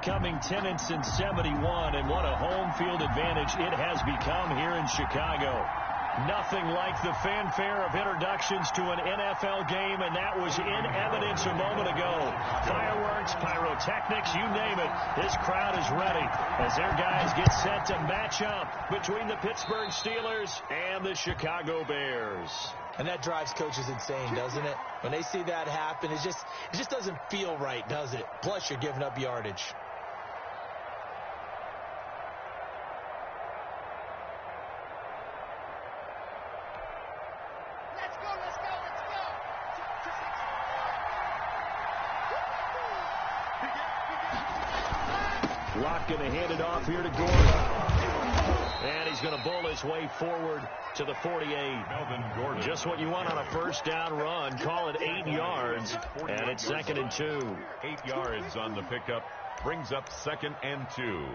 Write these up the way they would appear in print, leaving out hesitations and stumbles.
becoming 10-71, and what a home field advantage it has become here in Chicago. Nothing like the fanfare of introductions to an NFL game, and that was in evidence a moment ago. Fireworks, pyrotechnics, you name it. This crowd is ready as their guys get set to match up between the Pittsburgh Steelers and the Chicago Bears. And that drives coaches insane, doesn't it? When they see that happen, it just doesn't feel right, does it? Plus, you're giving up yardage. Locke going to hand it off here to Gordon. And he's going to bull his way forward to the 48. Melvin Gordon. Just what you want on a first down run. Call it 8 yards. And it's 2nd and 2. 8 yards on the pickup. Brings up 2nd and 2.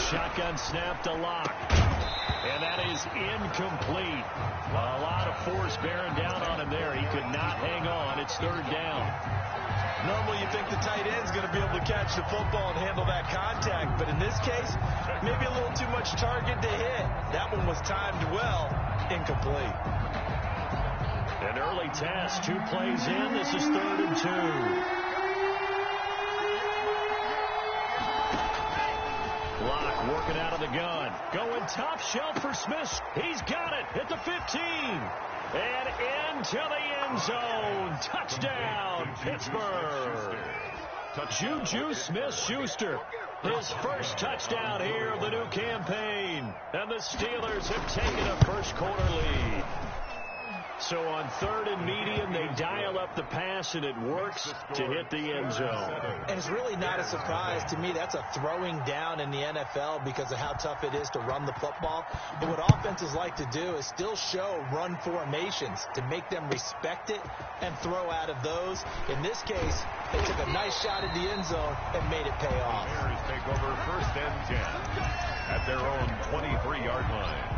Shotgun snap to Locke. And that is incomplete. A lot of force bearing down on him there. He could not hang on. It's 3rd down. Normally you think the tight end's going to be able to catch the football and handle that contact. But in this case, maybe a little too much target to hit. That one was timed well. Incomplete. An early test. 2 plays in. This is 3rd and 2. Locke working out of the gun. Going top shelf for Smith. He's got it at the 15. And into the end zone. Touchdown, Pittsburgh. Juju Smith-Schuster. His first touchdown here of the new campaign. And the Steelers have taken a first quarter lead. So on 3rd and medium, they dial up the pass, and it works to hit the end zone. And it's really not a surprise to me. That's a throwing down in the NFL because of how tough it is to run the football. But what offenses like to do is still show run formations to make them respect it and throw out of those. In this case, they took a nice shot at the end zone and made it pay off. Bears take over 1st and 10 at their own 23-yard line.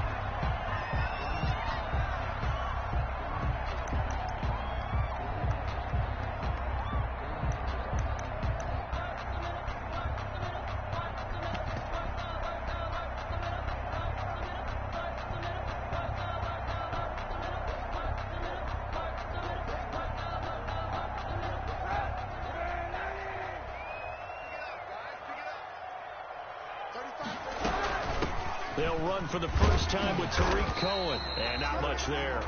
They'll run for the first time with Tariq Cohen. And not much there.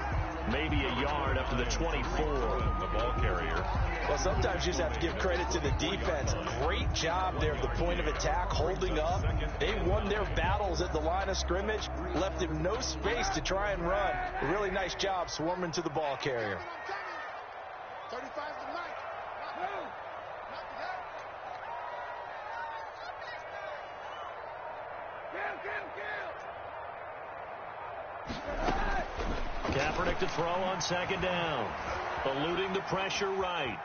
Maybe a yard up to the 24. The ball carrier. Well, sometimes you just have to give credit to the defense. Great job there at the point of attack, holding up. They won their battles at the line of scrimmage, left him no space to try and run. A really nice job swarming to the ball carrier. 35 to Mike. Kaepernick to throw on 2nd down. Eluding the pressure right.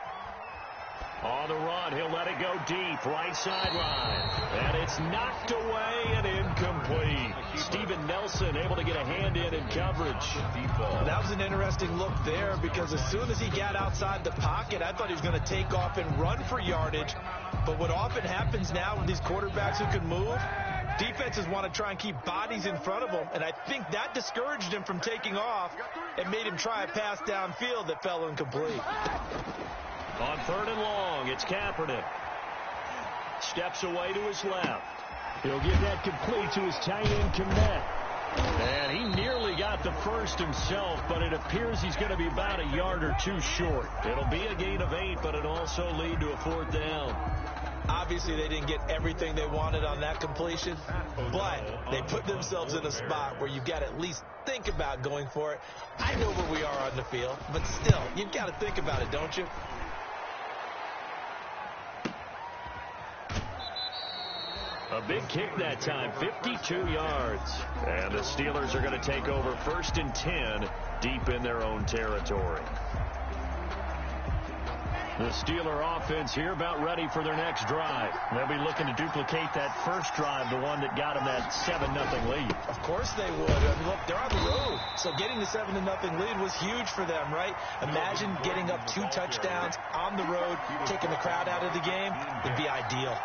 On the run, he'll let it go deep. Right sideline. And it's knocked away and incomplete. Steven Nelson able to get a hand in coverage. That was an interesting look there because as soon as he got outside the pocket, I thought he was going to take off and run for yardage. But what often happens now with these quarterbacks who can move, defenses want to try and keep bodies in front of them, and I think that discouraged him from taking off and made him try a pass downfield that fell incomplete. On 3rd and long, it's Kaepernick. Steps away to his left. He'll get that complete to his tight end, Kmet. And he nearly got the first himself, but it appears he's going to be about a yard or 2 short. It'll be a gain of 8, but it'll also lead to a 4th down. Obviously, they didn't get everything they wanted on that completion, but they put themselves in a spot where you've got to at least think about going for it. I know where we are on the field, but still, you've got to think about it, don't you? A big kick that time, 52 yards. And the Steelers are going to take over 1st and 10 deep in their own territory. The Steeler offense here about ready for their next drive. They'll be looking to duplicate that first drive, the one that got them that 7-0 lead. Of course they would. I mean, look, they're on the road. So getting the 7-0 lead was huge for them, right? Imagine getting up 2 touchdowns on the road, taking the crowd out of the game. It'd be ideal.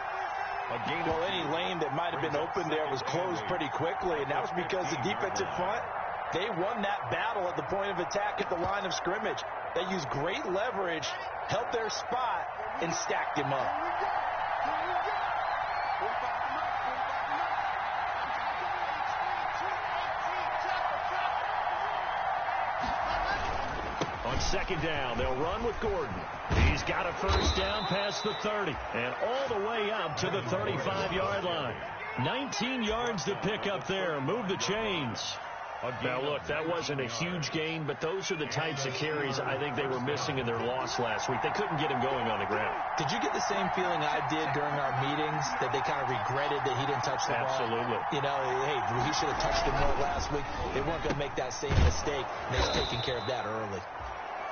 Well, any lane that might have been open there was closed pretty quickly, and that was because the defensive front, they won that battle at the point of attack at the line of scrimmage. They used great leverage, held their spot, and stacked him up. On 2nd down, they'll run with Gordon. He's got a 1st down past the 30 and all the way up to the 35-yard line. 19 yards to pick up there. Move the chains. Now, look, that wasn't a huge gain, but those are the types of carries I think they were missing in their loss last week. They couldn't get him going on the ground. Did you get the same feeling I did during our meetings, that they kind of regretted that he didn't touch the ball? Absolutely. You know, hey, he should have touched him more last week. They weren't going to make that same mistake, and they're taking care of that early.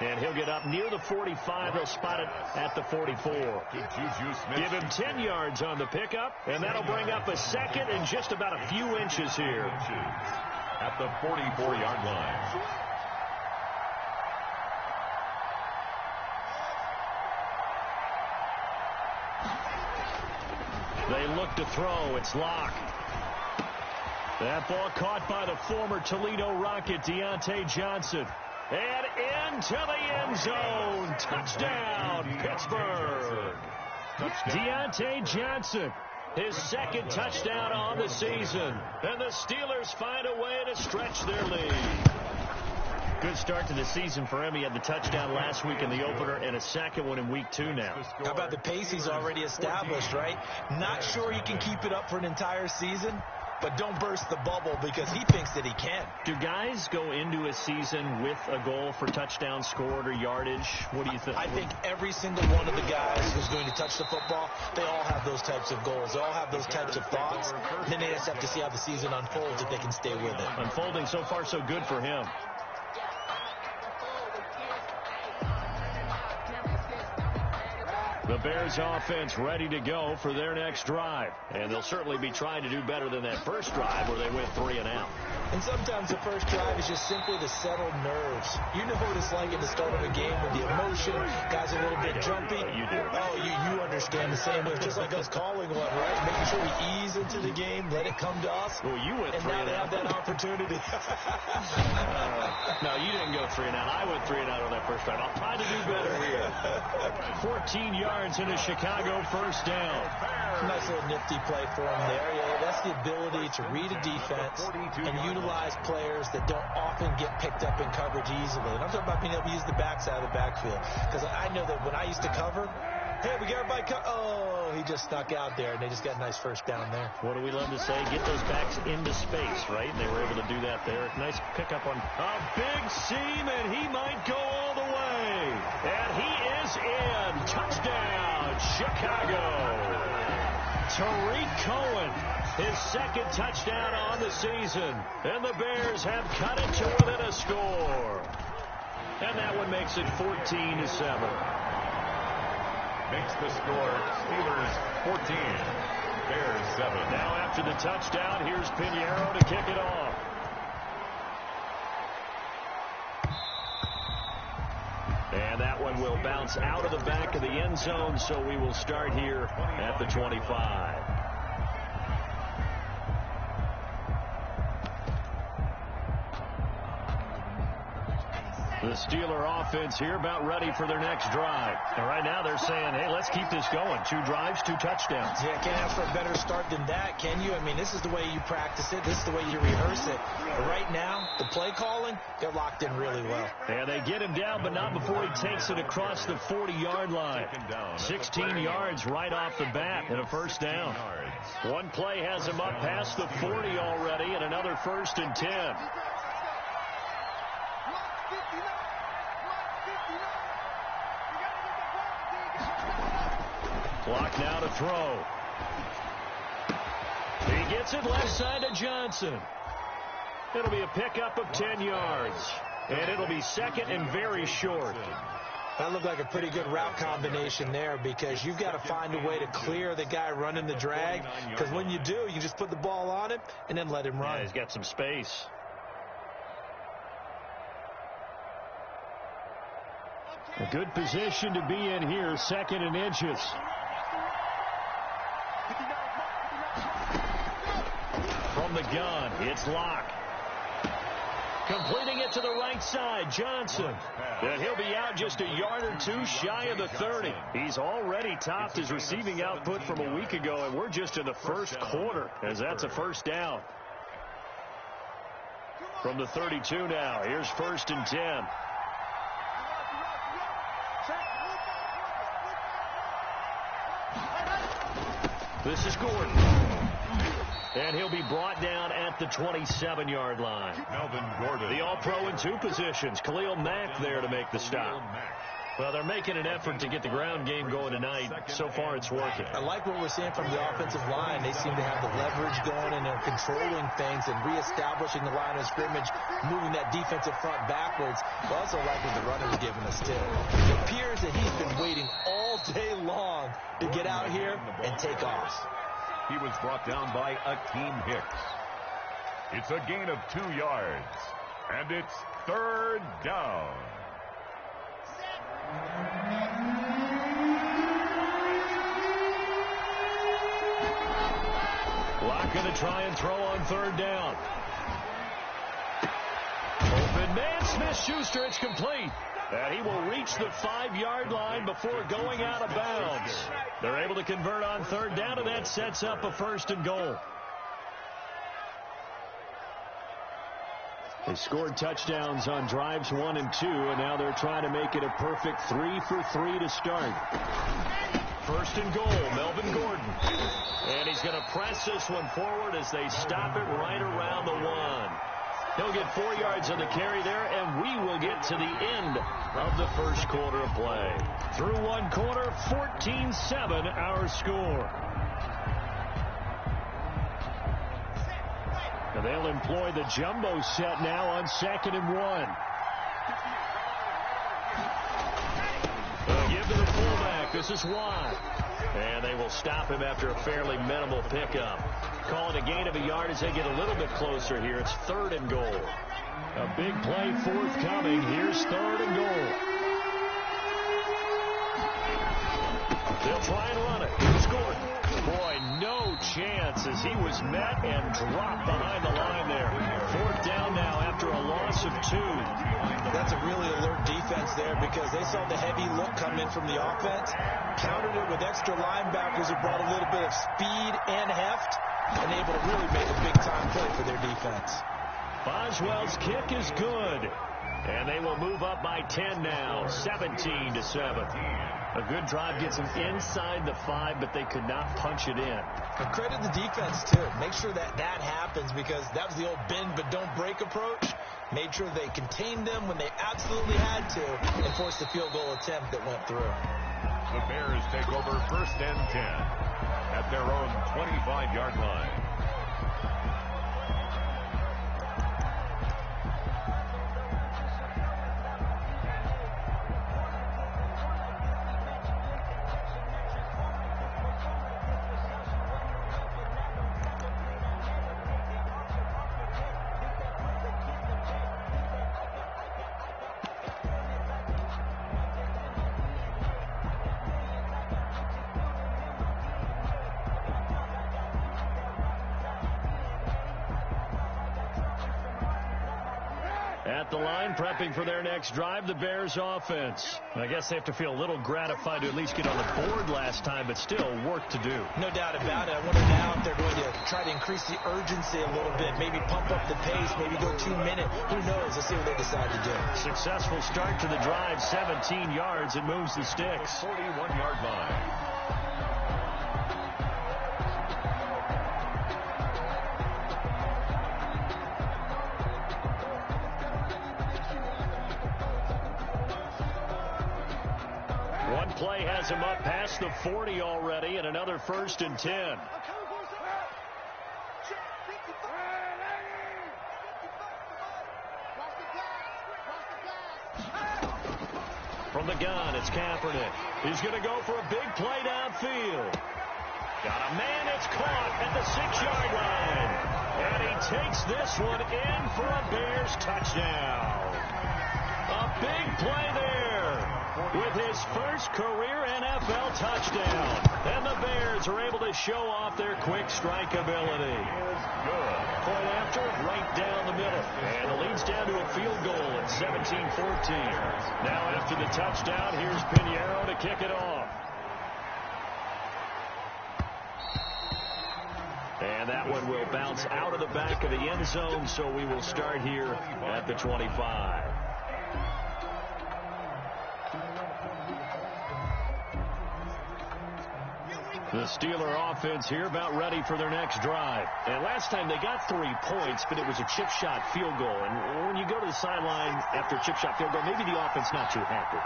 And he'll get up near the 45. They'll spot it at the 44. Give him 10 yards on the pickup, and that'll bring up a 2nd and just about a few inches here. At the 44-yard line. They look to throw. It's Locke. That ball caught by the former Toledo Rocket, Deontay Johnson. And into the end zone. Touchdown, Pittsburgh. Deontay Johnson. His 2nd touchdown on the season. And the Steelers find a way to stretch their lead. Good start to the season for him. He had the touchdown last week in the opener and a 2nd one in week 2 now. How about the pace he's already established, right? Not sure he can keep it up for an entire season, but don't burst the bubble because he thinks that he can. Do guys go into a season with a goal for touchdown scored or yardage? What do you think? I think every single one of the guys who's going to touch the football, they all have those types of goals. They all have those types of thoughts. And then they just have to see how the season unfolds if they can stay with it. Unfolding so far so good for him. The Bears offense ready to go for their next drive. And they'll certainly be trying to do better than that first drive where they went 3 and out. And sometimes the first drive is just simply to settle nerves. You know what it's like at the start of a game with the emotion, guys a little bit jumpy. You do. Oh, you understand the same way. Just like us calling one, right? Making sure we ease into the game, let it come to us. Well, you went 3 and out. And now they have that opportunity. No, you didn't go 3 and out. I went 3 and out on that first drive. I'll try to do better here. 14 yards in a Chicago 1st down. Nice little nifty play for him there. Yeah, that's the ability to read a defense and utilize players that don't often get picked up in coverage easily. And I'm talking about being able to use the backside of the backfield. Because I know that when I used to cover, hey, we got everybody oh, he just snuck out there, and they just got a nice 1st down there. What do we love to say? Get those backs into space, right? And they were able to do that there. Nice pickup on a big seam, and he might go all the way. And he is in. Touchdown, Chicago. Tariq Cohen, his 2nd touchdown on the season. And the Bears have cut it to within a score. And that one makes it 14-7. Makes the score Steelers 14, Bears 7. Now after the touchdown, here's Pinheiro to kick it off. And that one will bounce out of the back of the end zone, so we will start here at the 25. The Steeler offense here about ready for their next drive. And right now they're saying, hey, let's keep this going. 2 drives, 2 touchdowns. Yeah, can't ask for a better start than that, can you? I mean, this is the way you practice it. This is the way you rehearse it. But right now, the play calling, they're locked in really well. And they get him down, but not before he takes it across the 40-yard line. 16 yards right off the bat and a 1st down. One play has him up past the 40 already and another 1st and 10. Clock now to throw. gets it left side to Johnson. It'll be a pickup of 10 yards. And it'll be second and very short. That looked like a pretty good route combination there because you've got to find a way to clear the guy running the drag. Because when you do, you just put the ball on him and then let him run. Yeah, he's got some space. A good position to be in here, second and inches. From the gun, it's Locke. Completing it to the right side, Johnson. And he'll be out just a yard or two shy of the 30. He's already topped his receiving output from a week ago, and we're just in the first quarter, as that's a first down. From the 32 now, here's 1st and 10. This is Gordon. And he'll be brought down at the 27-yard line. Melvin Gordon. The All-Pro in 2 positions. Khalil Mack there to make the stop. Well, they're making an effort to get the ground game going tonight. So far, it's working. I like what we're seeing from the offensive line. They seem to have the leverage going, and they're controlling things and reestablishing the line of scrimmage, moving that defensive front backwards. I also like what the runner is giving us, too. It appears that he's been waiting all day long to get out here and take off. He was brought down by Akeem Hicks. It's a gain of 2 yards, and it's 3rd down. Locke going to try and throw on 3rd down. Open man, Smith-Schuster, it's complete. And he will reach the 5-yard line before going out of bounds. They're able to convert on 3rd down, and that sets up a 1st and goal. They scored touchdowns on drives 1 and 2, and now they're trying to make it a perfect 3 for 3 to start. 1st and goal, Melvin Gordon. And he's going to press this one forward as they stop it right around the 1. He'll get 4 yards on the carry there, and we will get to the end of the first quarter of play. Through 1 quarter, 14-7 our score. And they'll employ the jumbo set now on 2nd and 1. They'll give to the fullback. This is Watt. And they will stop him after a fairly minimal pickup. Call it a gain of a yard as they get a little bit closer here. It's 3rd and goal. A big play forthcoming. Here's 3rd and goal. They'll try and run it. Here's Gordon. Boy, no chance as he was met and dropped behind the line there. 4th down now after a loss of 2. That's a really alert defense there because they saw the heavy look come in from the offense, countered it with extra linebackers who brought a little bit of speed and heft, and able to really make a big-time play for their defense. Boswell's kick is good, and they will move up by 10 now, 17-7. A good drive gets them inside the 5, but they could not punch it in. And credit the defense, too. Make sure that happens because that was the old bend but don't break approach. Made sure they contained them when they absolutely had to and forced the field goal attempt that went through. The Bears take over 1st and 10 at their own 25-yard line. At the line, prepping for their next drive, the Bears offense. I guess they have to feel a little gratified to at least get on the board last time, but still work to do. No doubt about it. I wonder now if they're going to try to increase the urgency a little bit, maybe pump up the pace, maybe go 2 minutes. Who knows? Let's see what they decide to do. Successful start to the drive, 17 yards, and moves the sticks. 41-yard line. One play has him up past the 40 already, and another 1st and 10. From the gun, it's Kaepernick. He's going to go for a big play downfield. Got a man that's caught at the 6-yard line. And he takes this one in for a Bears touchdown. A big play there with his first career NFL touchdown. And the Bears are able to show off their quick strike ability. Point after, right down the middle. And it leads down to a field goal at 17-14. Now after the touchdown, here's Pinheiro to kick it off. And that one will bounce out of the back of the end zone, so we will start here at the 25. The Steeler offense here about ready for their next drive. And last time they got 3 points, but it was a chip shot field goal. And when you go to the sideline after a chip shot field goal, maybe the offense not too happy.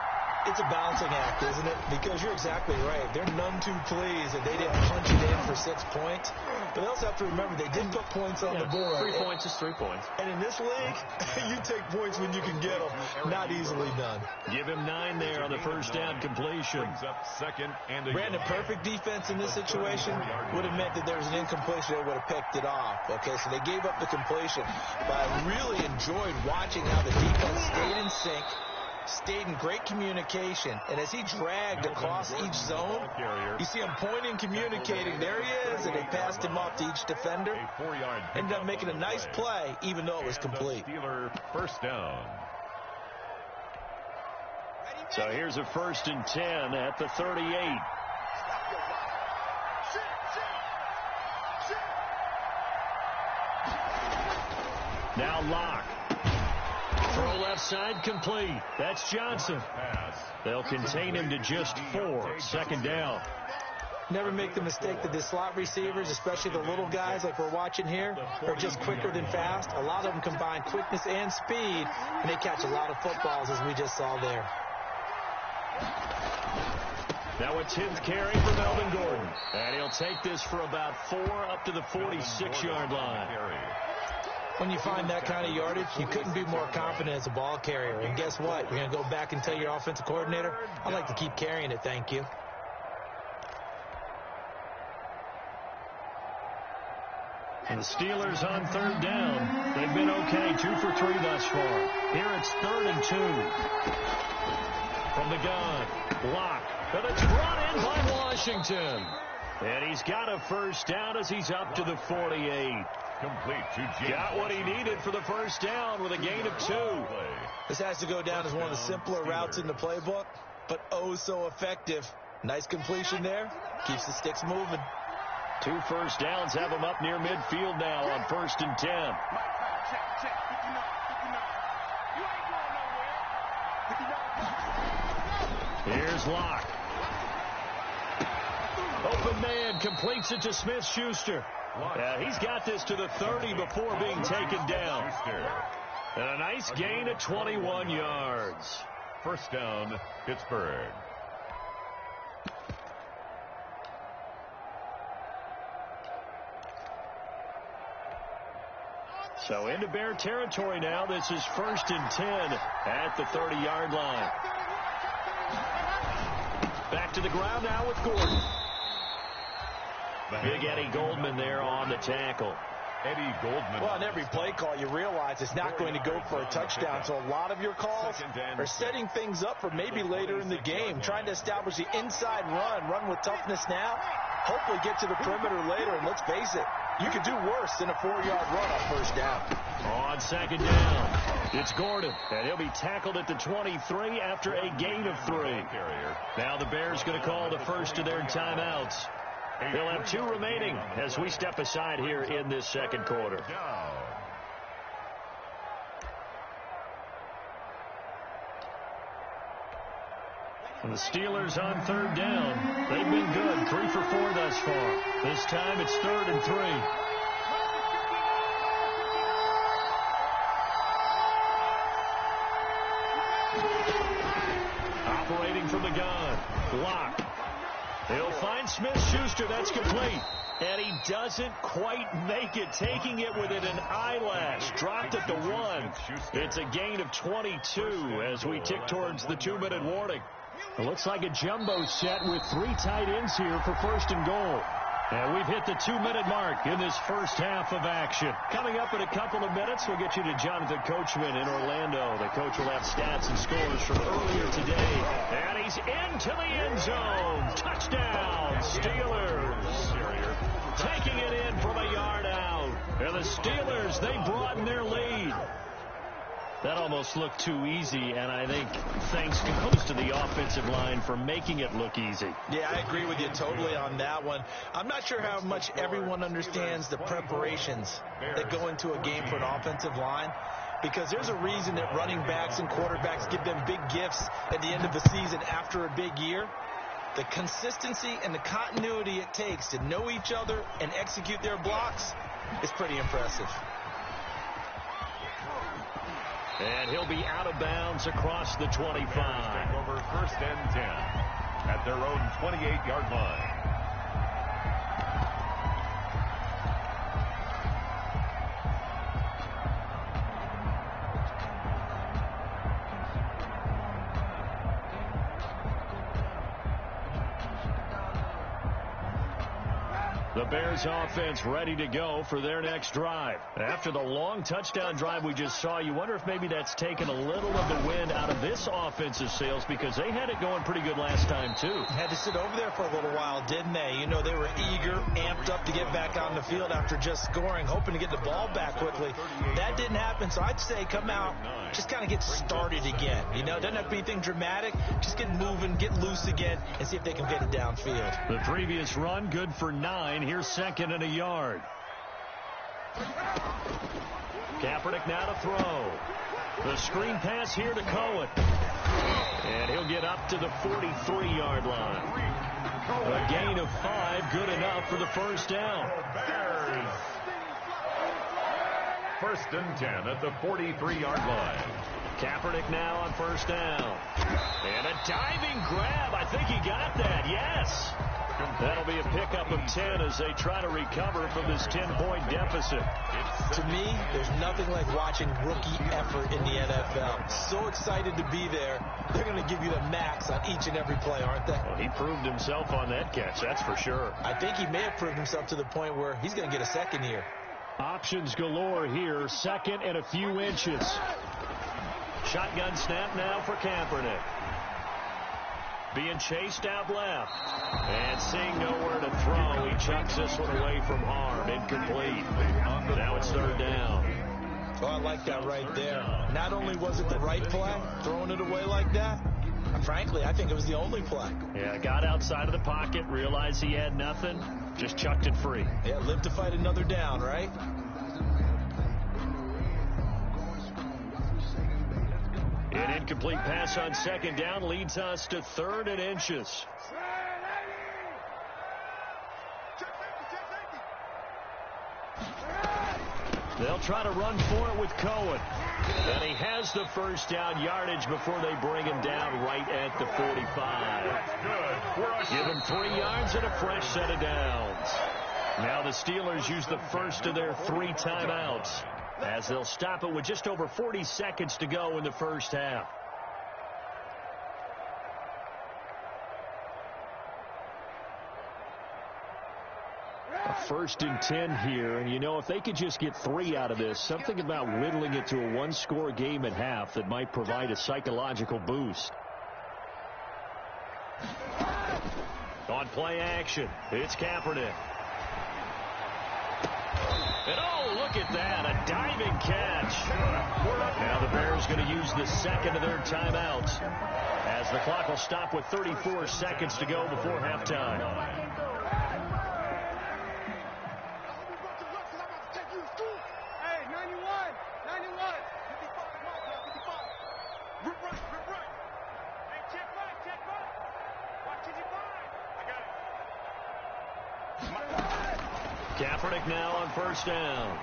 It's a balancing act, isn't it? Because you're exactly right. They're none too pleased that they didn't punch it in for 6 points. But they also have to remember they did put points on the board. 3 points is 3 points. And in this league, you take points when you can get them. Not easily done. Give him 9 there on the first down completion. Brandon, perfect defense in this situation would have meant that there was an incompletion. They would have picked it off. Okay, so they gave up the completion. But I really enjoyed watching how the defense stayed in sync, stayed in great communication, and as he dragged across each zone, you see him pointing, communicating. There he is, and they passed him off to each defender. Ended up making a nice play, even though it was complete. First down. So here's a 1st and 10 at the 38. Now Locke. Throw left side complete. That's Johnson. They'll contain him to just 4. 2nd down. Never make the mistake that the slot receivers, especially the little guys like we're watching here, are just quicker than fast. A lot of them combine quickness and speed, and they catch a lot of footballs, as we just saw there. Now a 10th carry for Melvin Gordon. And he'll take this for about 4 up to the 46-yard line. When you find that kind of yardage, you couldn't be more confident as a ball carrier. And guess what? You're going to go back and tell your offensive coordinator, I'd like to keep carrying it, thank you. And the Steelers on 3rd down. They've been okay, 2 for 3 thus far. Here it's 3rd and 2. From the gun, Locke. But it's brought in by Washington. And he's got a first down as he's up to the 48. Complete to James. Got what he needed for the first down with a gain of 2. This has to go down as one of the simpler routes in the playbook, but oh so effective. Nice completion there. Keeps the sticks moving. 2 first downs have him up near midfield now on 1st and 10. Here's Locke. Open man completes it to Smith-Schuster. He's got this to the 30 before being taken down. And a nice gain of 21 yards. First down, Pittsburgh. So into Bear territory now. This is 1st and 10 at the 30-yard line. Back to the ground now with Gordon. Big Eddie Goldman there on the tackle. Eddie Goldman. Well, on every play call, you realize it's not going to go for a touchdown. So a lot of your calls are setting things up for maybe later in the game, trying to establish the inside run with toughness now, hopefully get to the perimeter later. And let's face it, you could do worse than a 4-yard run on first down. On 2nd down, it's Gordon, and he'll be tackled at the 23 after a gain of 3. Now the Bears going to call the first of their timeouts. They'll have 2 remaining as we step aside here in this second quarter. And the Steelers on 3rd down. They've been good, 3 for 4 thus far. This time it's 3rd and 3. Operating from the gun, Locke. He'll find Smith-Schuster. That's complete. And he doesn't quite make it, taking it within an eyelash. dropped at the 1. It's a gain of 22 as we tick towards the 2-minute warning. It looks like a jumbo set with 3 tight ends here for first and goal. And we've hit the 2-minute mark in this first half of action. Coming up in a couple of minutes, we'll get you to Jonathan Coachman in Orlando. The coach will have stats and scores from earlier today. And he's into the end zone. Touchdown, Steelers. Taking it in from a yard out. And the Steelers, they broaden their lead. That almost looked too easy, and I think thanks goes to the offensive line for making it look easy. Yeah, I agree with you totally on that one. I'm not sure how much everyone understands the preparations that go into a game for an offensive line, because there's a reason that running backs and quarterbacks give them big gifts at the end of the season after a big year. The consistency and the continuity it takes to know each other and execute their blocks is pretty impressive. And he'll be out of bounds across the 25. Over first and 10 at their own 28-yard line. The Bears offense ready to go for their next drive. After the long touchdown drive we just saw, you wonder if maybe that's taken a little of the wind out of this offensive sails, because they had it going pretty good last time, too. Had to sit over there for a little while, didn't they? You know, they were eager, amped up to get back on the field after just scoring, hoping to get the ball back quickly. That didn't happen, so I'd say come out, just kind of get started again. You know, doesn't have to be anything dramatic. Just get moving, get loose again, and see if they can get it downfield. The previous run, good for 9. Here's second and a yard. Kaepernick now to throw. The screen pass here to Cohen. And he'll get up to the 43-yard line. A gain of 5, good enough for the first down. Bears. First and 10 at the 43-yard line. Kaepernick now on first down. And a diving grab. I think he got that. Yes. That'll be a pickup of 10 as they try to recover from this 10-point deficit. To me, there's nothing like watching rookie effort in the NFL. So excited to be there. They're going to give you the max on each and every play, aren't they? Well, he proved himself on that catch, that's for sure. I think he may have proved himself to the point where he's going to get a second here. Options galore here. Second and a few inches. Shotgun snap now for Kaepernick. Being chased out left. And seeing nowhere to throw, he chucks this one away from harm. Incomplete. Now it's third down. Oh, I like that right there. Not only was it the right play, throwing it away like that, frankly, I think it was the only play. Yeah, got outside of the pocket, realized he had nothing, just chucked it free. Yeah, live to fight another down, right? An incomplete pass on second down leads us to third and inches. They'll try to run for it with Cohen. And he has the first down yardage before they bring him down right at the 45. Give him 3 yards and a fresh set of downs. Now the Steelers use the first of their 3 timeouts, as they'll stop it with just over 40 seconds to go in the first half. A first and 10 here, and you know, if they could just get 3 out of this, something about whittling it to a 1-score game at half that might provide a psychological boost. On play action, it's Kaepernick. And oh, look at that, a diving catch. Now the Bears going to use the second of their timeouts, as the clock will stop with 34 seconds to go before halftime. Kaepernick now on first down.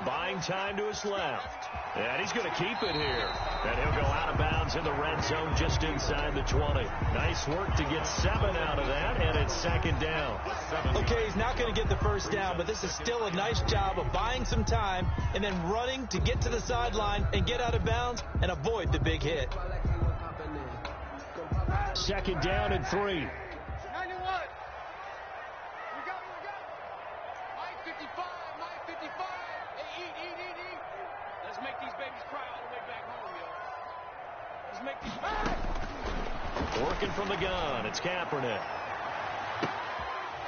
Buying time to his left. And he's going to keep it here. And he'll go out of bounds in the red zone just inside the 20. Nice work to get 7 out of that, and it's second down. Okay, he's not going to get the first down, but this is still a nice job of buying some time and then running to get to the sideline and get out of bounds and avoid the big hit. Second down and 3. 91. We go. 55. Hey, eat. Let's make these babies cry all the way back home, yo. Let's make these... Working from the gun, it's Kaepernick.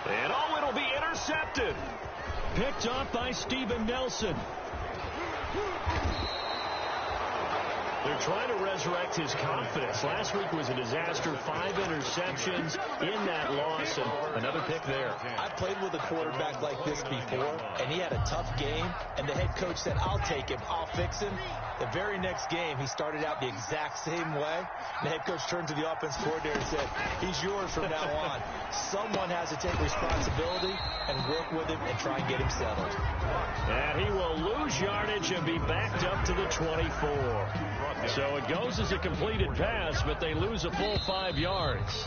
And it'll be intercepted. Picked off by Steven Nelson. They're trying to resurrect his confidence. Last week was a disaster. 5 interceptions in that loss, and another pick there. I played with a quarterback like this before, and he had a tough game, and the head coach said, I'll take him, I'll fix him. The very next game, he started out the exact same way. The head coach turned to the offense coordinator and said, he's yours from now on. Someone has to take responsibility and work with him and try and get him settled. And he will lose yardage and be backed up to the 24. So it goes as a completed pass, but they lose a full 5 yards.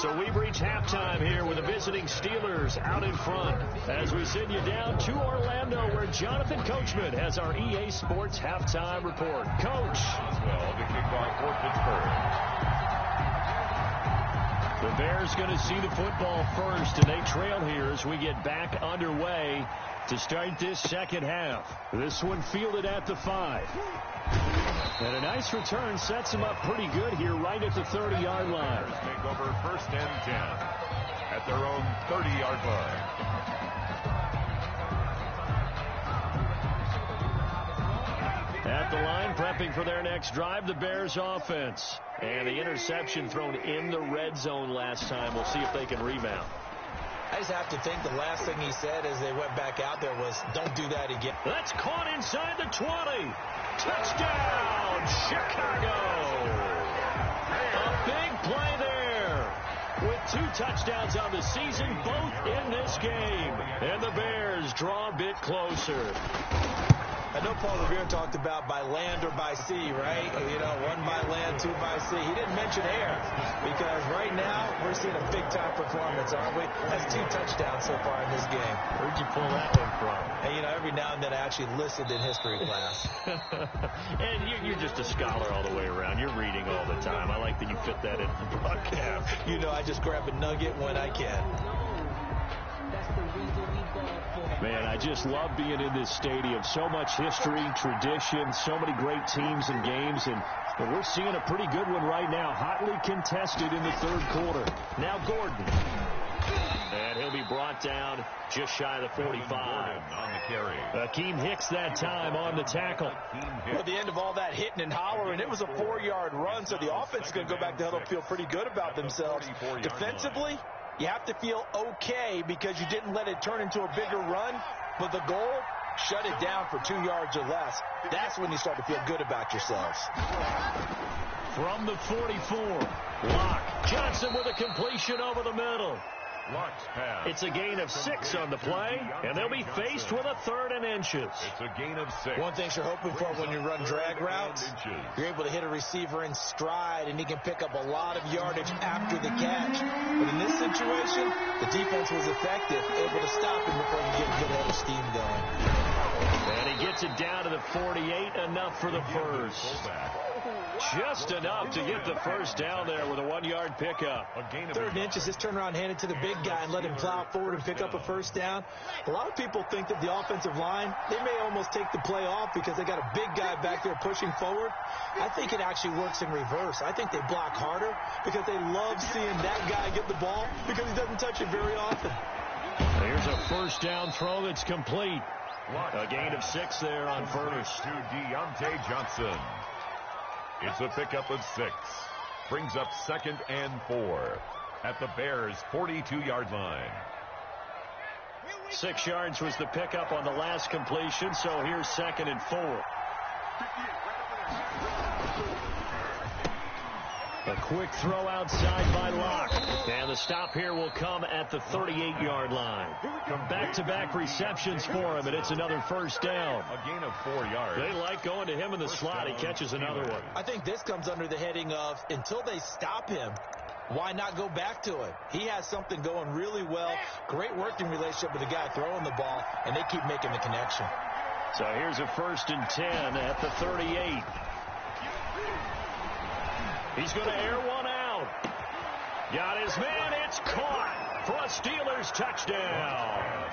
So we've reached halftime here with the visiting Steelers out in front as we send you down to Orlando, where Jonathan Coachman has our EA Sports halftime report. Coach. Well, the kickoff for Pittsburgh. The Bears going to see the football first, and they trail here as we get back underway to start this second half. This one fielded at the 5. And a nice return sets them up pretty good here right at the 30-yard line. Take over first and 10 at their own 30-yard line. At the line, prepping for their next drive, the Bears offense. And the interception thrown in the red zone last time. We'll see if they can rebound. I just have to think the last thing he said as they went back out there was, don't do that again. That's caught inside the 20. Touchdown, Chicago. A big play there. With 2 touchdowns on the season, both in this game. And the Bears draw a bit closer. I know Paul Revere talked about by land or by sea, right? You know, 1 by land, 2 by sea. He didn't mention air because right now we're seeing a big-time performance, aren't we? That's 2 touchdowns so far in this game. Where'd you pull that one from? And, you know, every now and then I actually listened in history class. And you're just a scholar all the way around. You're reading all the time. I like that you fit that into the broadcast. You know, I just grab a nugget when I can. Man, I just love being in this stadium. So much history, tradition, so many great teams and games, and we're seeing a pretty good one right now. Hotly contested in the 3rd quarter. Now Gordon. And he'll be brought down just shy of the 45. On the carry. Akeem Hicks that time on the tackle. Well, at the end of all that hitting and hollering, it was a 4-yard run, so the offense is going to go back to huddle, feel pretty good about themselves. Defensively, you have to feel okay because you didn't let it turn into a bigger run, but the goal, shut it down for 2 yards or less. That's when you start to feel good about yourselves. From the 44, Locke. Johnson with a completion over the middle. Locke's pass. It's a gain of 6 on the play, and they'll be faced with a 3rd and inches. It's a gain of 6. One thing you're hoping for when you run drag routes, you're able to hit a receiver in stride, and he can pick up a lot of yardage after the catch. But in this situation, the defense was effective, able to stop him before you get a good head of steam going. And he gets it down to the 48, enough for the first. Just enough to get the first down there with a 1-yard pickup. 3rd and inches, just turn around, hand it to the big guy, and let him plow forward and pick up a first down. A lot of people think that the offensive line, they may almost take the play off because they got a big guy back there pushing forward. I think it actually works in reverse. I think they block harder because they love seeing that guy get the ball because he doesn't touch it very often. Here's a first down throw that's complete. A gain of 6 there on first. To Deontay Johnson. It's a pickup of 6. Brings up 2nd and 4 at the Bears' 42-yard line. 6 yards was the pickup on the last completion, so here's 2nd and 4. A quick throw outside by Locke. And the stop here will come at the 38-yard line. From back-to-back receptions for him, and it's another first down. A gain of 4 yards. They like going to him in the slot. He catches another one. I think this comes under the heading of until they stop him, why not go back to it? He has something going really well. Great working relationship with the guy throwing the ball, and they keep making the connection. So here's a 1st and 10 at the 38. He's going to air one out. Got his man. It's caught for a Steelers touchdown.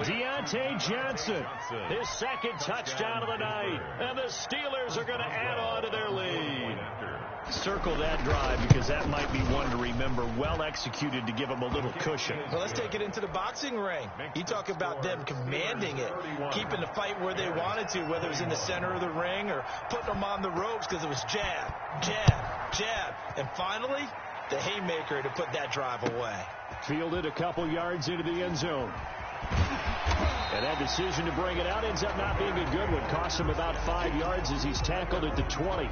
Deontay Johnson, his second touchdown of the night. And the Steelers are going to add on to their lead. Circle that drive because that might be one to remember. Well executed to give them a little cushion. Well, let's take it into the boxing ring. You talk about them commanding it, keeping the fight where they wanted to, whether it was in the center of the ring or putting them on the ropes because it was jab, jab, jab. And finally, the haymaker to put that drive away. Fielded a couple yards into the end zone. And that decision to bring it out ends up not being a good one. Costs him about 5 yards as he's tackled at the 20.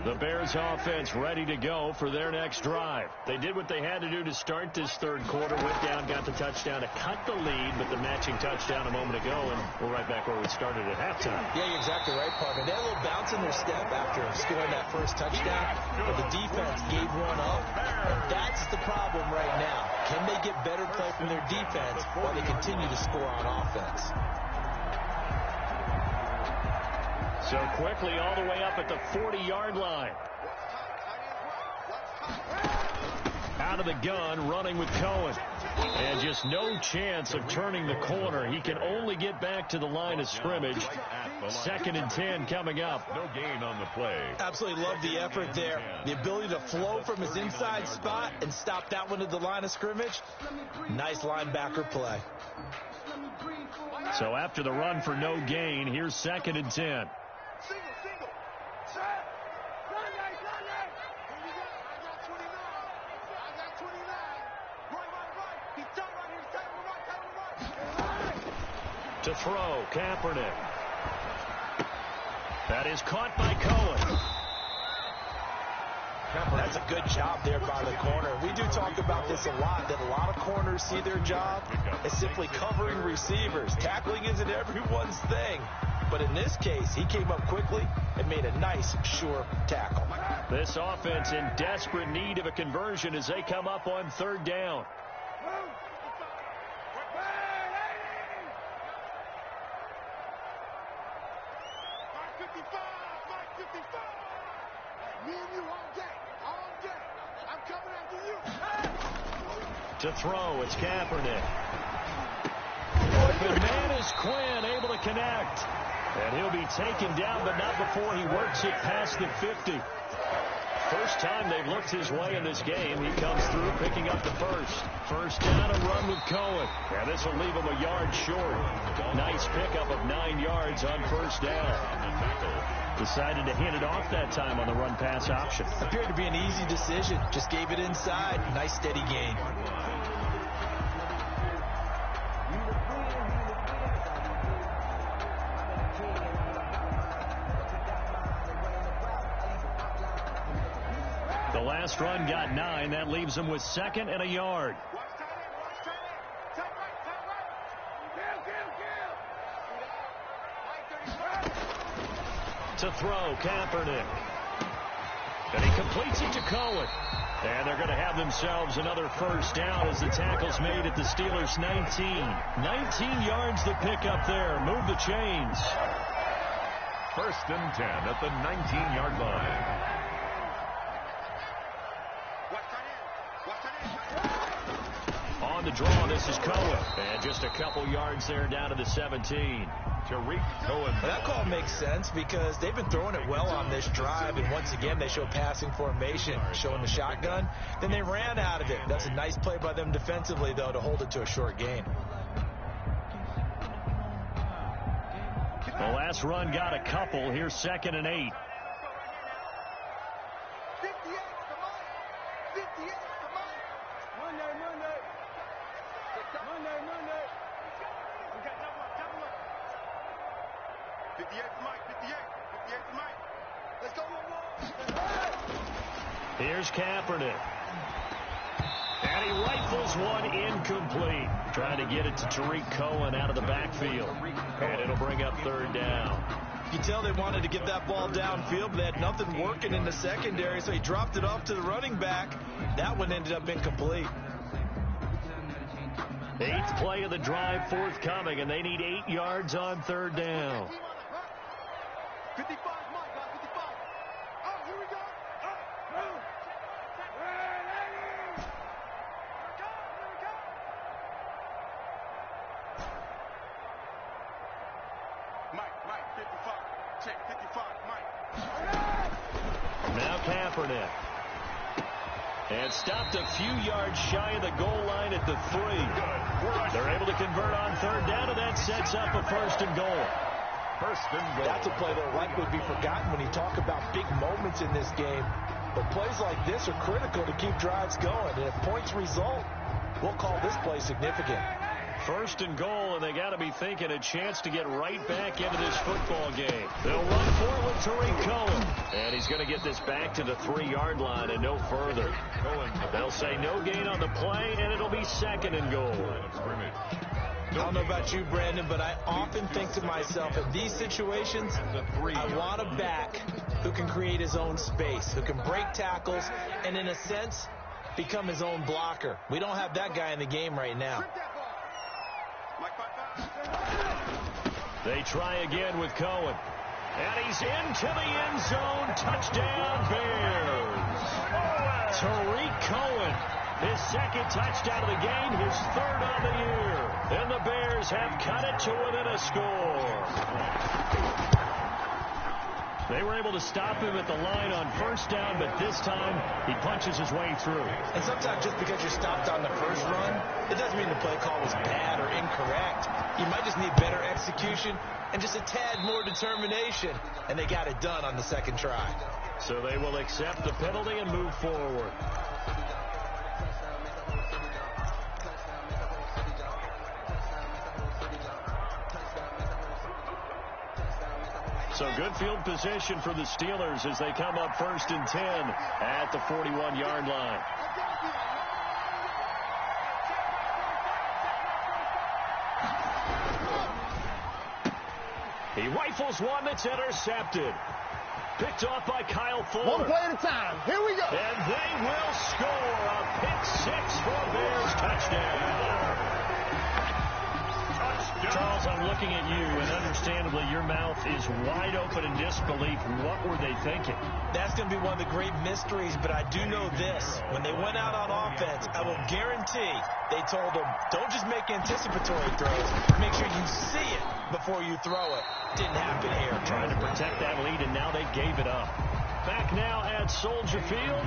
The Bears offense ready to go for their next drive. They did what they had to do to start this third quarter. Went down, got the touchdown to cut the lead, but the matching touchdown a moment ago, and we're right back where we started at halftime. Yeah, you're exactly right, Parker. They had a little bounce in their step after scoring that first touchdown, but the defense gave one up, and that's the problem right now. Can they get better play from their defense while they continue to score on offense? So quickly all the way up at the 40-yard line. Out of the gun, running with Cohen. And just no chance of turning the corner. He can only get back to the line of scrimmage. 2nd and 10 coming up. No gain on the play. Absolutely love the effort there. The ability to flow from his inside spot and stop that one at the line of scrimmage. Nice linebacker play. So after the run for no gain, here's 2nd and 10. To throw, Kaepernick. That is caught by Cohen. That's a good job there by the corner. We do talk about this a lot, that a lot of corners see their job as simply covering receivers. Tackling isn't everyone's thing. But in this case, he came up quickly and made a nice, sure tackle. This offense in desperate need of a conversion as they come up on 3rd down. To throw, it's Kaepernick. Open man is Quinn, able to connect. And he'll be taken down, but not before he works it past the 50. First time they've looked his way in this game. He comes through, picking up the first down, a run with Cohen. And this will leave him a yard short. Nice pickup of 9 yards on 1st down. Decided to hand it off that time on the run-pass option. Appeared to be an easy decision. Just gave it inside. Nice, steady gain. The last run got 9. That leaves him with 2nd and a yard. To throw, Kaepernick. And he completes it to Cohen. And they're going to have themselves another 1st down as the tackle's made at the Steelers' 19. 19 yards to pick up there. Move the chains. 1st and 10 at the 19-yard line. On the draw, this is Cohen. And just a couple yards there down to the 17. Tariq Cohen. That call makes sense because they've been throwing it well on this drive, and once again they show passing formation, showing the shotgun. Then they ran out of it. That's a nice play by them defensively, though, to hold it to a short gain. The last run got a couple. Here's 2nd and 8. Here's Kaepernick. And he rifles one incomplete. Trying to get it to Tariq Cohen out of the backfield. And it'll bring up third down. You can tell they wanted to get that ball downfield, but they had nothing working in the secondary, so he dropped it off to the running back. That one ended up incomplete. 8th play of the drive forthcoming, and they need 8 yards on third down. 55, Mike, 55. Oh, here we go. Mike, 55. Check, 55, Mike. Now Kaepernick. And stopped a few yards shy of the goal line at the 3. They're able to convert on third down, and that sets up a 1st and goal. 1st and goal. That's a play that will likely be forgotten when you talk about big moments in this game. But plays like this are critical to keep drives going. And if points result, we'll call this play significant. 1st and goal, and they got to be thinking a chance to get right back into this football game. They'll run for it with Tariq Cohen. And he's going to get this back to the 3-yard line and no further. They'll say no gain on the play, and it'll be 2nd and goal. I don't know about you, Brandon, but I often think to myself, in these situations, I want a back who can create his own space, who can break tackles, and in a sense, become his own blocker. We don't have that guy in the game right now. They try again with Cohen. And he's into the end zone. Touchdown, Bears. Tariq Cohen, his 2nd touchdown of the game, his 3rd on the year. And the Bears have cut it to within a score. They were able to stop him at the line on 1st down, but this time he punches his way through. And sometimes just because you're stopped on the first run, it doesn't mean the play call was bad or incorrect. You might just need better execution and just a tad more determination, and they got it done on the 2nd try. So they will accept the penalty and move forward. So good field position for the Steelers as they come up 1st and 10 at the 41-yard line. He rifles one that's intercepted. Picked off by Kyle Fuller. One play at a time. Here we go. And they will score a pick-6 for a Bears touchdown. Charles, I'm looking at you, and understandably, your mouth is wide open in disbelief. What were they thinking? That's going to be one of the great mysteries, but I do know this. When they went out on offense, I will guarantee they told them, don't just make anticipatory throws. Make sure you see it before you throw it. Didn't happen here. Trying to protect that lead, and now they gave it up. Back now at Soldier Field,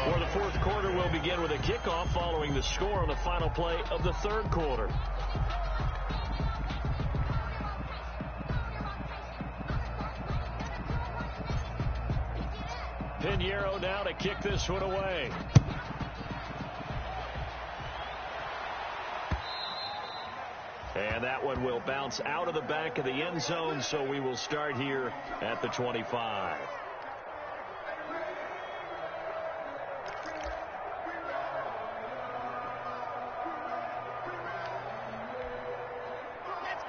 where the 4th quarter will begin with a kickoff following the score on the final play of the 3rd quarter. Pinheiro now to kick this one away. And that one will bounce out of the back of the end zone, so we will start here at the 25.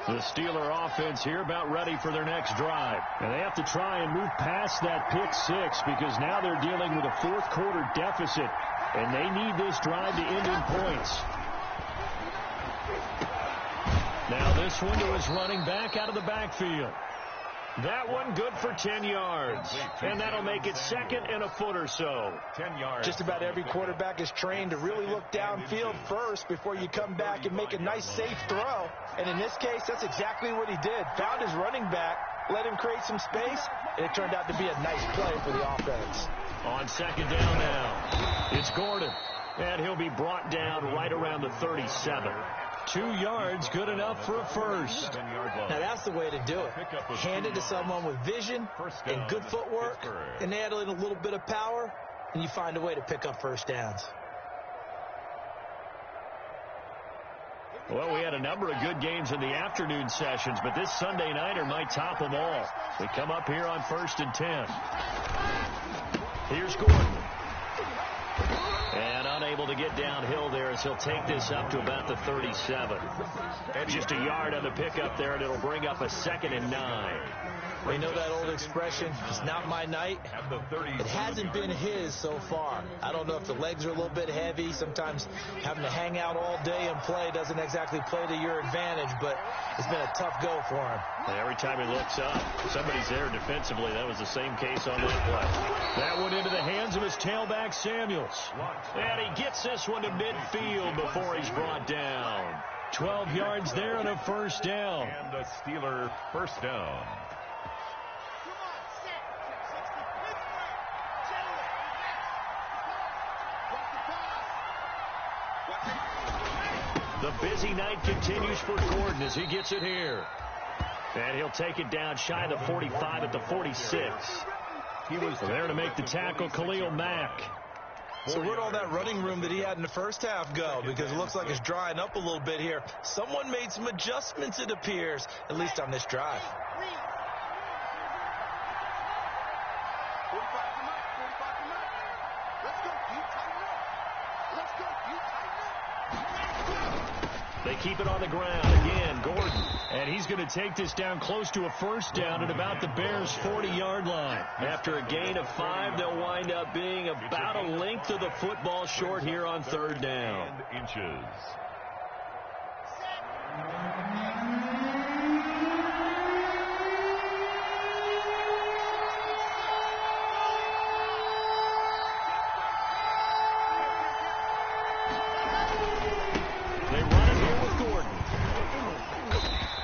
The Steeler offense here about ready for their next drive. And they have to try and move past that pick-6 because now they're dealing with a 4th quarter deficit. And they need this drive to end in points. Now this one to his running back out of the backfield. That one good for 10 yards. And that'll make it 2nd and a foot or so. 10 yards. Just about every quarterback is trained to really look downfield first before you come back and make a nice, safe throw. And in this case, that's exactly what he did. Found his running back, let him create some space, and it turned out to be a nice play for the offense. On 2nd down now, it's Gordon. And he'll be brought down right around the 37. 2 yards, good enough for a first. Now that's the way to do it. Hand it to someone with vision and good footwork, and add in a little bit of power, and you find a way to pick up first downs. Well, we had a number of good games in the afternoon sessions, but this Sunday nighter might top them all. We come up here on 1st and 10. Here's Gordon. And unable to get downhill there as he'll take this up to about the 37. And just a yard on the pickup there, and it'll bring up a 2nd and 9. We know that old expression, it's not my night. It hasn't been his so far. I don't know if the legs are a little bit heavy. Sometimes having to hang out all day and play doesn't exactly play to your advantage, but it's been a tough go for him. And every time he looks up, somebody's there defensively. That was the same case on that play. That went into the hands of his tailback, Samuels. And he gets this one to midfield before he's brought down. 12 yards there and a 1st down. And the Steeler 1st down. The busy night continues for Gordon as he gets it here. And he'll take it down shy of the 45 at the 46. He was there to make the tackle, Khalil Mack. So where'd all that running room that he had in the first half go? Because it looks like it's drying up a little bit here. Someone made some adjustments, it appears, at least on this drive. They keep it on the ground. Again, Gordon. And he's going to take this down close to a 1st down at about the Bears' 40-yard line. After a gain of 5, they'll wind up being about a length of the football short here on 3rd down. Inches.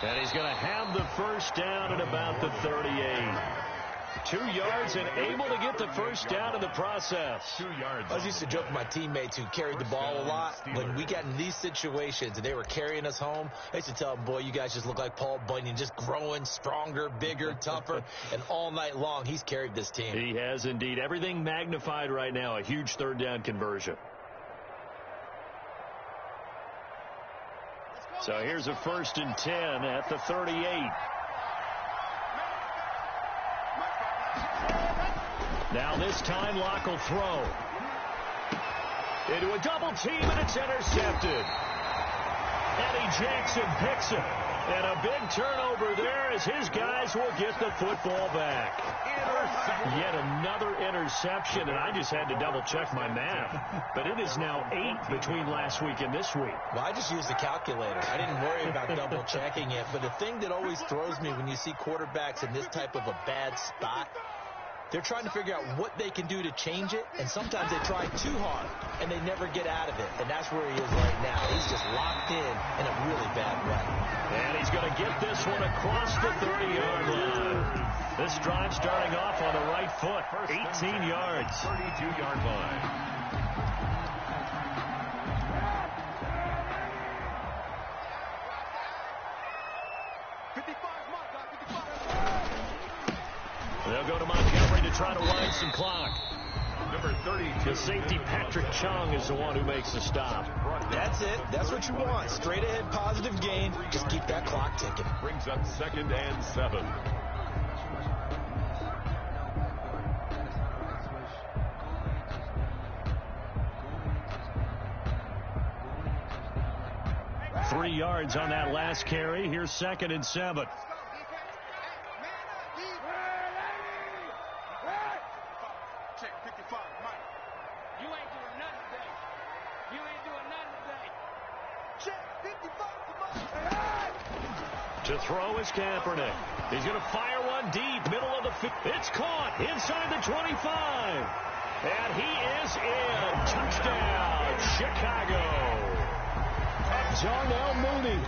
And he's going to have the 1st down at about the 38. 2 yards and able to get the 1st down in the process. 2 yards. I used to joke with my teammates who carried the ball a lot. When we got in these situations and they were carrying us home, I used to tell them, boy, you guys just look like Paul Bunyan, just growing stronger, bigger, tougher. And all night long, he's carried this team. He has indeed. Everything magnified right now. A huge 3rd down conversion. So here's a 1st and 10 at the 38. Now this time Locke will throw. Into a double team, and it's intercepted. Eddie Jackson picks it. And a big turnover there as his guys will get the football back. Yet another interception, and I just had to double-check my math. But it is now 8 between last week and this week. Well, I just used the calculator. I didn't worry about double-checking it. But the thing that always throws me when you see quarterbacks in this type of a bad spot, they're trying to figure out what they can do to change it, and sometimes they try too hard, and they never get out of it. And that's where he is right now. He's just locked in a really bad way. And he's going to get this one across the 30-yard line. This drive starting off on the right foot. 18 yards. 32-yard line. They'll go to Montgomery to try to wind some clock. Number 32. The safety, Patrick Chung, is the one who makes the stop. That's it. That's what you want. Straight ahead, positive gain. Just keep that clock ticking. Brings up 2nd and 7. Three yards on that last carry. Here's 2nd and 7. To throw is Kaepernick. He's going to fire one deep, middle of the field. It's caught inside the 25. And he is in. Touchdown, Chicago. Darnell Mooney,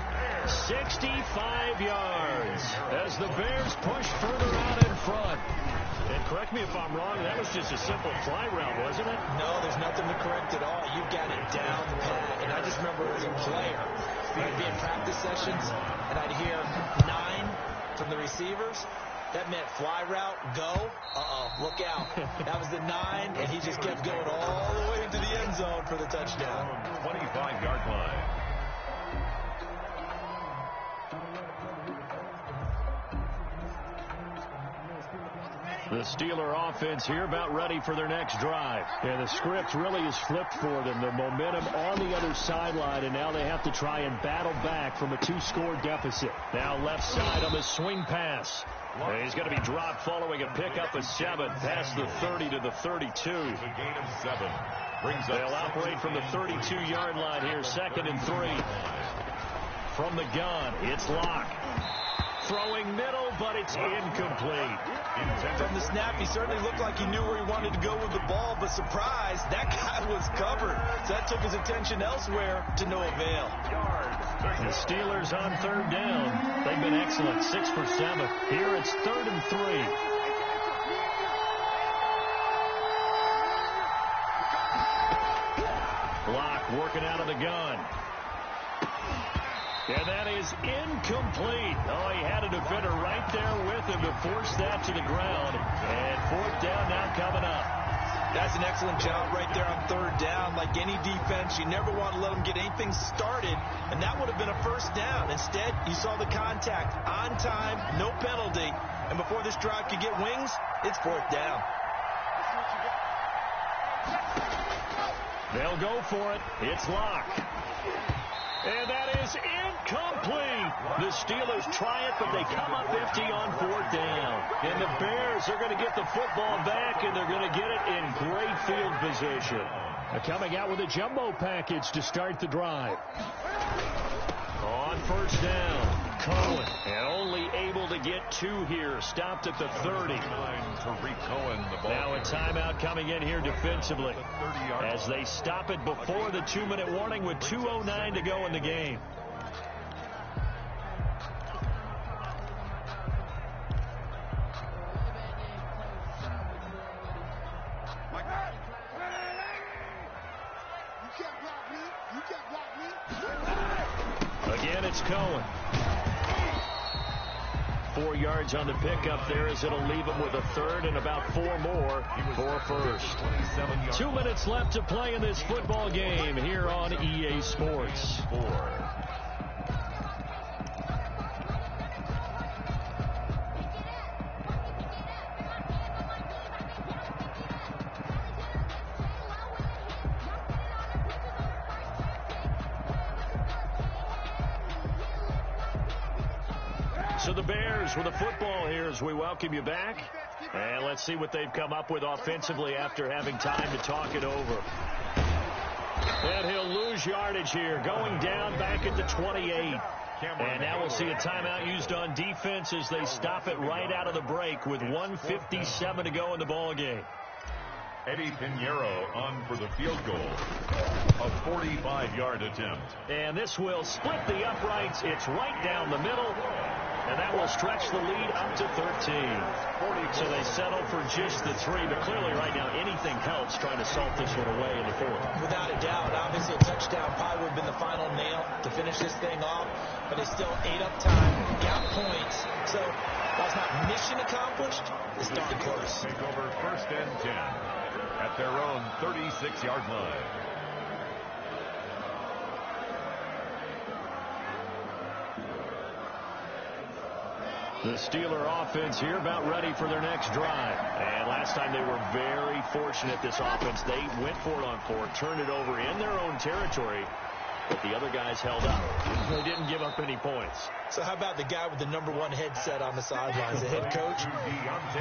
65 yards as the Bears push further out in front. And correct me if I'm wrong, that was just a simple fly route, wasn't it? No, there's nothing to correct at all. You've got it down pat. And I just remember as a player, I'd be in practice sessions, and I'd hear 9 from the receivers. That meant fly route, go. Look out. That was the 9, and he just kept going all the way into the end zone for the touchdown. 25-yard line. The Steeler offense here about ready for their next drive. And the script really is flipped for them. The momentum on the other sideline, and now they have to try and battle back from a 2-score deficit. Now left side on the swing pass. And he's going to be dropped following a pickup of 7 past the 30 to the 32. A gain of 7. They'll operate from the 32-yard line here, 2nd and 3. From the gun, it's Locke. Throwing middle, but it's incomplete. From the snap, he certainly looked like he knew where he wanted to go with the ball, but surprise, that guy was covered. So that took his attention elsewhere to no avail. The Steelers on 3rd down. They've been excellent, 6 for 7. Here it's 3rd and 3. Locke working out of the gun. And that is incomplete. Oh, he had a defender right there with him to force that to the ground. And 4th down now coming up. That's an excellent job right there on 3rd down. Like any defense, you never want to let them get anything started, and that would have been a 1st down. Instead, you saw the contact on time, no penalty, and before this drive could get wings, it's 4th down. They'll go for it. It's Locke. And that is incomplete. The Steelers try it, but they come up empty on 4th down. And the Bears are going to get the football back, and they're going to get it in great field position. Coming out with a jumbo package to start the drive. On 1st down, Cohen, and only able to get 2 here. Stopped at the 30. Tariq Cohen, the ball. Now a timeout coming in here defensively as they stop it before the 2-minute warning with 2:09 to go in the game. Again, it's Cohen. 4 yards on the pickup there as it'll leave him with a 3rd and about 4 more for 1st. 2 minutes left to play in this football game here on EA Sports. So the Bears with the football here as we welcome you back. And let's see what they've come up with offensively after having time to talk it over. And he'll lose yardage here, going down back at the 28. And now we'll see a timeout used on defense as they stop it right out of the break with 1:57 to go in the ball game. Eddie Pinheiro on for the field goal. A 45-yard attempt. And this will split the uprights. It's right down the middle. And that will stretch the lead up to 13. So they settle for just the 3. But clearly right now anything helps trying to salt this one away in the 4th. Without a doubt, obviously a touchdown probably would have been the final nail to finish this thing off. But they still ate up time, got points. So while it's not mission accomplished, it's darn close. Take over 1st and 10 at their own 36-yard line. The Steeler offense here about ready for their next drive. And last time they were very fortunate, this offense. They went for it on 4, turned it over in their own territory, but the other guys held up. They didn't give up any points. So how about the guy with the #1 headset on the sidelines, the head coach?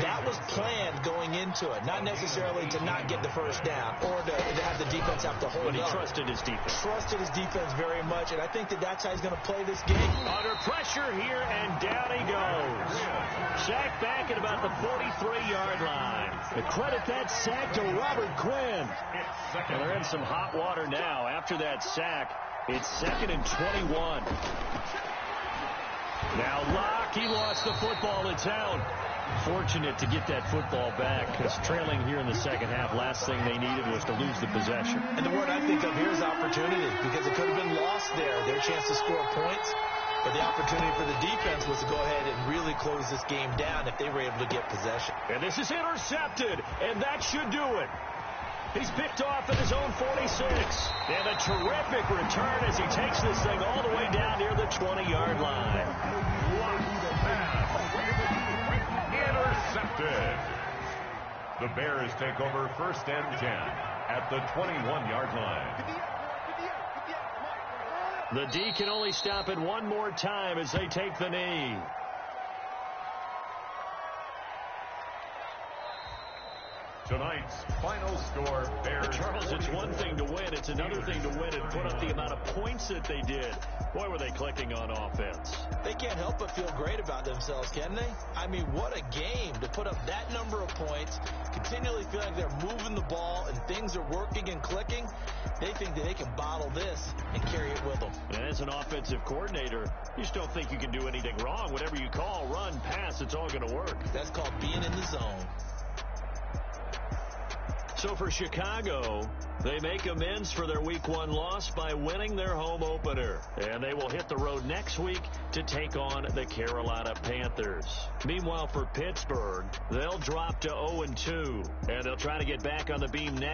That was planned going into it, not necessarily to not get the 1st down or to have the defense have to hold But he up. trusted his defense. Trusted his defense very much, and I think that's how he's going to play this game. Under pressure here, and down he goes. Sacked back at about the 43-yard line. The credit that sack to Robert Quinn. And they're in some hot water now. After that sack, it's 2nd and 21. Now Locke, he lost the football. It's out. Fortunate to get that football back because trailing here in the second half, last thing they needed was to lose the possession. And the word I think of here is opportunity because it could have been lost there. Their chance to score points. But the opportunity for the defense was to go ahead and really close this game down if they were able to get possession. And this is intercepted, and that should do it. He's picked off at his own 46. And a terrific return as he takes this thing all the way down near the 20-yard line. Intercepted. The Bears take over 1st and 10 at the 21-yard line. The D can only stop it one more time as they take the knee. Tonight's final score, Bears. Charles, it's one thing to win. It's another thing to win and put up the amount of points that they did. Boy, were they clicking on offense. They can't help but feel great about themselves, can they? I mean, what a game to put up that number of points, continually feel like they're moving the ball and things are working and clicking. They think that they can bottle this and carry it with them. And as an offensive coordinator, you just don't think you can do anything wrong. Whatever you call, run, pass, it's all going to work. That's called being in the zone. So for Chicago, they make amends for their Week 1 loss by winning their home opener. And they will hit the road next week to take on the Carolina Panthers. Meanwhile, for Pittsburgh, they'll drop to 0-2, and they'll try to get back on the beam next.